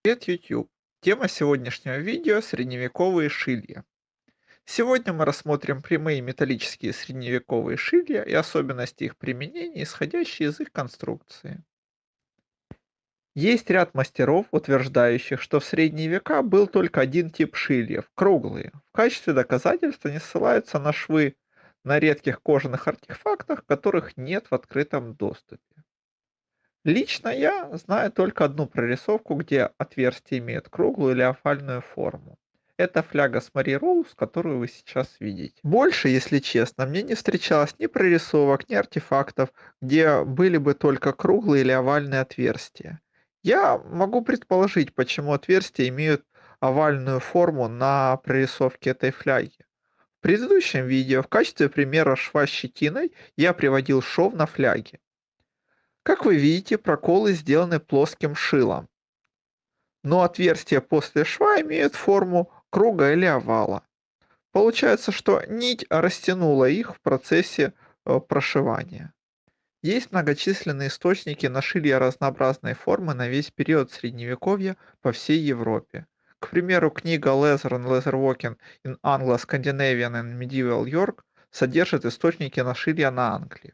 Привет, YouTube! Тема сегодняшнего видео — средневековые шилья. Сегодня мы рассмотрим прямые металлические средневековые шилья и особенности их применения, исходящие из их конструкции. Есть ряд мастеров, утверждающих, что в средние века был только один тип шильев — круглые. В качестве доказательства они ссылаются на швы на редких кожаных артефактах, которых нет в открытом доступе. Лично я знаю только одну прорисовку, где отверстие имеет круглую или овальную форму. Это фляга с Мари Роуз, которую вы сейчас видите. Больше, если честно, мне не встречалось ни прорисовок, ни артефактов, где были бы только круглые или овальные отверстия. Я могу предположить, почему отверстия имеют овальную форму на прорисовке этой фляги. В предыдущем видео в качестве примера шва щетиной я приводил шов на фляге. Как вы видите, проколы сделаны плоским шилом, но отверстия после шва имеют форму круга или овала. Получается, что нить растянула их в процессе прошивания. Есть многочисленные источники на шилья разнообразной формы на весь период Средневековья по всей Европе. К примеру, книга Leather and Leatherworking in Anglo-Scandinavian and Medieval York содержит источники на шилья на Англию.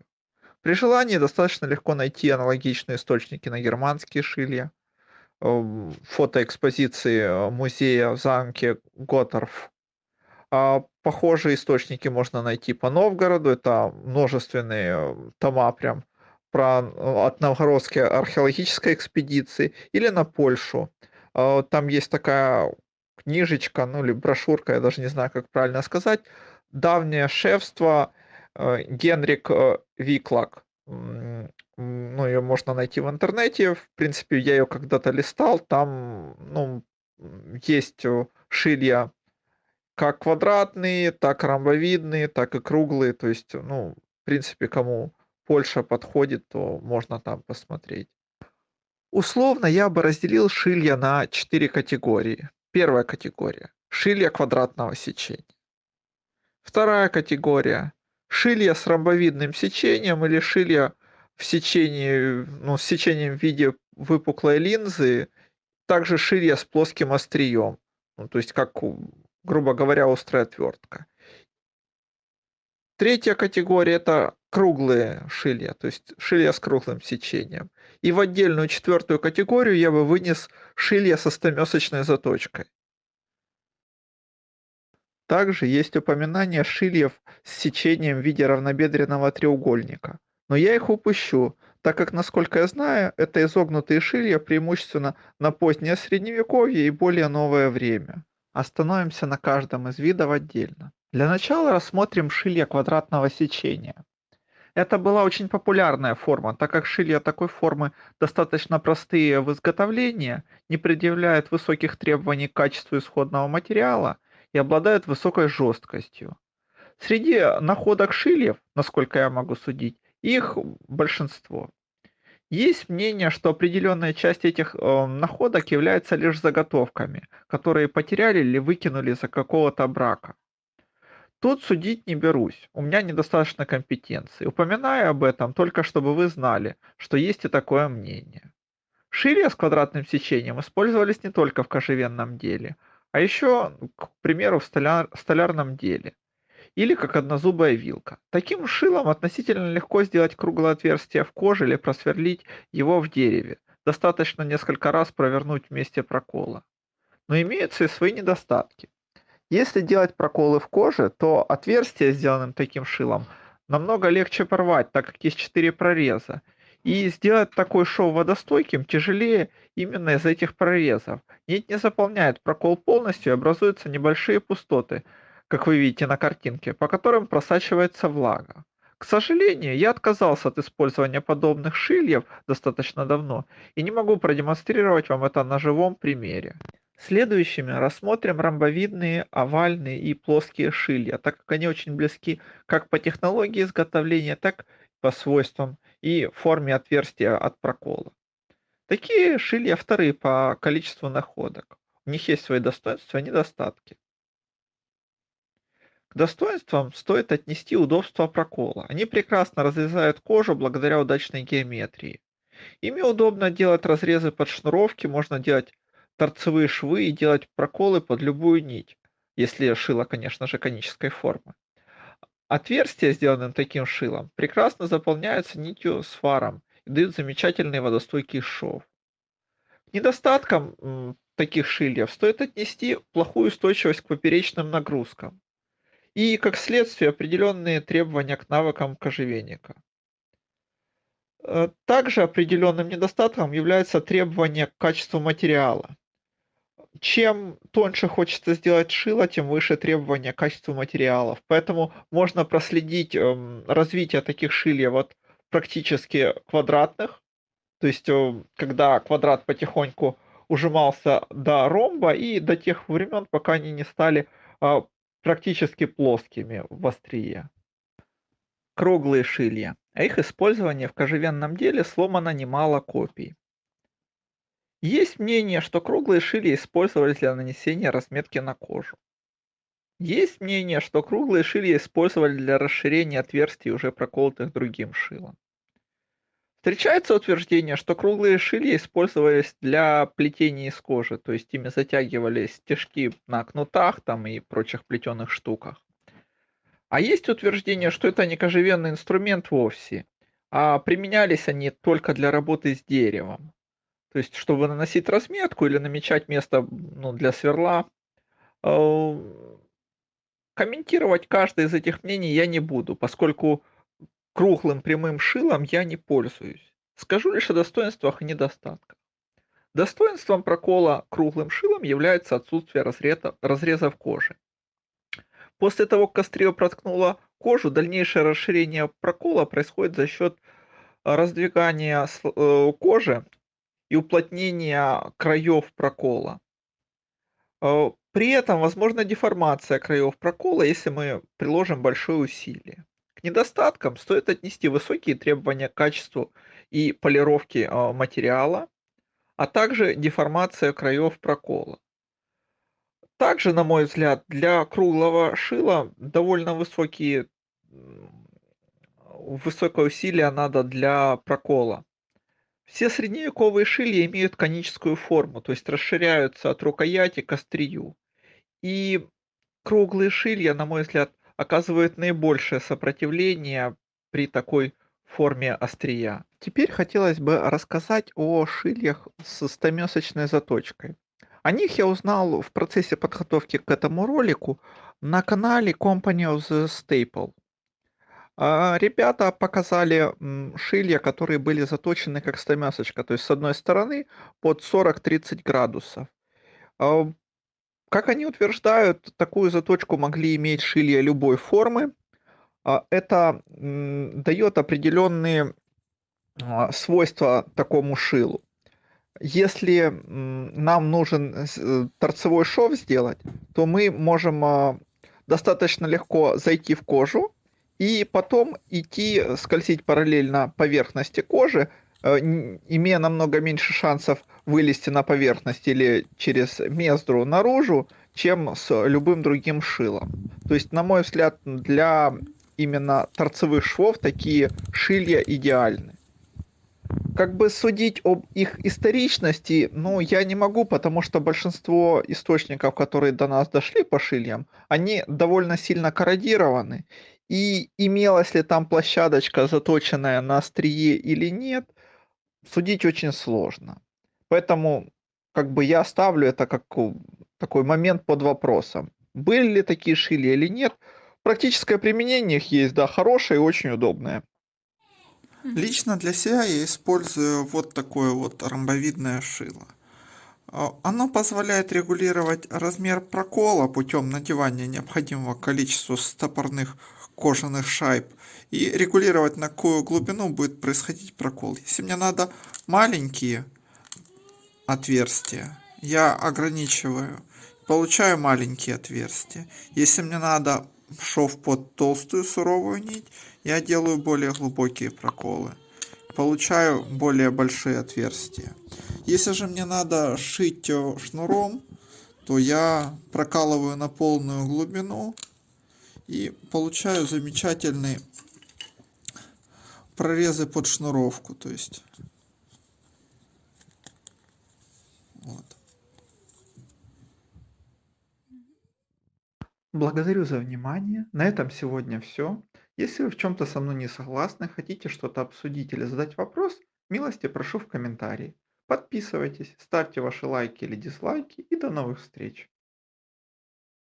При желании достаточно легко найти аналогичные источники на германские шилья, фотоэкспозиции музея в замке Готторф. Похожие источники можно найти по Новгороду, это множественные тома прям от новгородской археологической экспедиции, или на Польшу. Там есть такая книжечка, ну или брошюрка, я даже не знаю, как правильно сказать, «Давнее шефство Генрик Виклак». Ну, ее можно найти в интернете. В принципе, я ее когда-то листал. Там, ну, есть шилья как квадратные, так ромбовидные, так и круглые. То есть, ну, в принципе, кому Польша подходит, то можно там посмотреть. Условно я бы разделил шилья на 4 категории. Первая категория — шилья квадратного сечения. Вторая категория — шилья с ромбовидным сечением или шилья в сечении, ну, с сечением в виде выпуклой линзы, также шилья с плоским острием. Ну, то есть, как, грубо говоря, острая отвертка. Третья категория — это круглые шилья, то есть шилья с круглым сечением. И в отдельную четвертую категорию я бы вынес шилья со стамесочной заточкой. Также есть упоминание шильев с сечением в виде равнобедренного треугольника. Но я их упущу, так как, насколько я знаю, это изогнутые шилья преимущественно на позднее средневековье и более новое время. Остановимся на каждом из видов отдельно. Для начала рассмотрим шилья квадратного сечения. Это была очень популярная форма, так как шилья такой формы достаточно простые в изготовлении, не предъявляют высоких требований к качеству исходного материала и обладают высокой жесткостью. Среди находок шильев, насколько я могу судить, их большинство. Есть мнение, что определенная часть этих находок является лишь заготовками, которые потеряли или выкинули из-за какого-то брака. Тут судить не берусь, у меня недостаточно компетенции. Упоминаю об этом только чтобы вы знали, что есть и такое мнение. Шилья с квадратным сечением использовались не только в кожевенном деле, а еще, к примеру, в столярном деле, или как однозубая вилка. Таким шилом относительно легко сделать круглое отверстие в коже или просверлить его в дереве. Достаточно несколько раз провернуть в месте прокола. Но имеются и свои недостатки. Если делать проколы в коже, то отверстие, сделанным таким шилом, намного легче порвать, так как есть 4 прореза. И сделать такой шов водостойким тяжелее именно из этих прорезов. Нить не заполняет прокол полностью и образуются небольшие пустоты, как вы видите на картинке, по которым просачивается влага. К сожалению, я отказался от использования подобных шильев достаточно давно и не могу продемонстрировать вам это на живом примере. Следующими рассмотрим ромбовидные, овальные и плоские шилья, так как они очень близки как по технологии изготовления, так и по свойствам и форме отверстия от прокола. Такие шилья вторые по количеству находок. У них есть свои достоинства и недостатки. К достоинствам стоит отнести удобство прокола. Они прекрасно разрезают кожу благодаря удачной геометрии. Ими удобно делать разрезы под шнуровки, можно делать торцевые швы и делать проколы под любую нить, если шило, конечно же, конической формы. Отверстия, сделанные таким шилом, прекрасно заполняются нитью с фаром и дают замечательный водостойкий шов. К недостаткам таких шильев стоит отнести плохую устойчивость к поперечным нагрузкам и, как следствие, определенные требования к навыкам кожевенника. Также определенным недостатком является требование к качеству материала. Чем тоньше хочется сделать шило, тем выше требования к качеству материалов. Поэтому можно проследить развитие таких шильев от практически квадратных, то есть когда квадрат потихоньку ужимался до ромба и до тех времен, пока они не стали а, практически плоскими в острие. Круглые шилья. А их использование в кожевенном деле сломано немало копий. Есть мнение, что круглые шилья использовались для нанесения разметки на кожу. Есть мнение, что круглые шилья использовали для расширения отверстий, уже проколотых другим шилом. Встречается утверждение, что круглые шилья использовались для плетения из кожи, то есть ими затягивались стежки на кнутах там и прочих плетеных штуках. А есть утверждение, что это не кожевенный инструмент вовсе, а применялись они только для работы с деревом. То есть, чтобы наносить разметку или намечать место для сверла. Э, Комментировать каждое из этих мнений я не буду, поскольку круглым прямым шилом я не пользуюсь. Скажу лишь о достоинствах и недостатках. Достоинством прокола круглым шилом является отсутствие разрезов кожи. После того, как острие проткнуло кожу, дальнейшее расширение прокола происходит за счет раздвигания кожи и уплотнения краев прокола. При этом возможна деформация краев прокола, если мы приложим большое усилие. К недостаткам стоит отнести высокие требования к качеству и полировке материала, а также деформация краев прокола. Также, на мой взгляд, для круглого шила довольно высокое усилие надо для прокола. Все средневековые шилья имеют коническую форму, то есть расширяются от рукояти к острию. И круглые шилья, на мой взгляд, оказывают наибольшее сопротивление при такой форме острия. Теперь хотелось бы рассказать о шильях с стамесочной заточкой. О них я узнал в процессе подготовки к этому ролику на канале Company of the Staple. Ребята показали шилья, которые были заточены как стамесочка, то есть с одной стороны под 40-30 градусов. А, Как они утверждают, такую заточку могли иметь шилья любой формы. Это дает определенные свойства такому шилу. Если нам нужен торцевой шов сделать, то мы можем достаточно легко зайти в кожу и потом идти скользить параллельно поверхности кожи, имея намного меньше шансов вылезти на поверхность или через мездру наружу, чем с любым другим шилом. То есть, на мой взгляд, для именно торцевых швов такие шилья идеальны. Как бы судить об их историчности, я не могу, потому что большинство источников, которые до нас дошли по шильям, они довольно сильно корродированы. И имелась ли там площадочка, заточенная на острие или нет, судить очень сложно. Поэтому как бы я ставлю это как такой момент под вопросом. Были ли такие шилья или нет? Практическое применение их есть, да, хорошее и очень удобное. Лично для себя я использую вот такое вот ромбовидное шило. Оно позволяет регулировать размер прокола путем надевания необходимого количества стопорных кожаных шайб и регулировать, на какую глубину будет происходить прокол. Если мне надо маленькие отверстия, я ограничиваю, получаю маленькие отверстия. Если мне надо шов под толстую суровую нить, я делаю более глубокие проколы. Получаю более большие отверстия. Если же мне надо шить шнуром, то я прокалываю на полную глубину и получаю замечательные прорезы под шнуровку. То есть вот. Благодарю за внимание. На этом сегодня все. Если вы в чем-то со мной не согласны, хотите что-то обсудить или задать вопрос, милости прошу в комментарии. Подписывайтесь, ставьте ваши лайки или дизлайки и до новых встреч.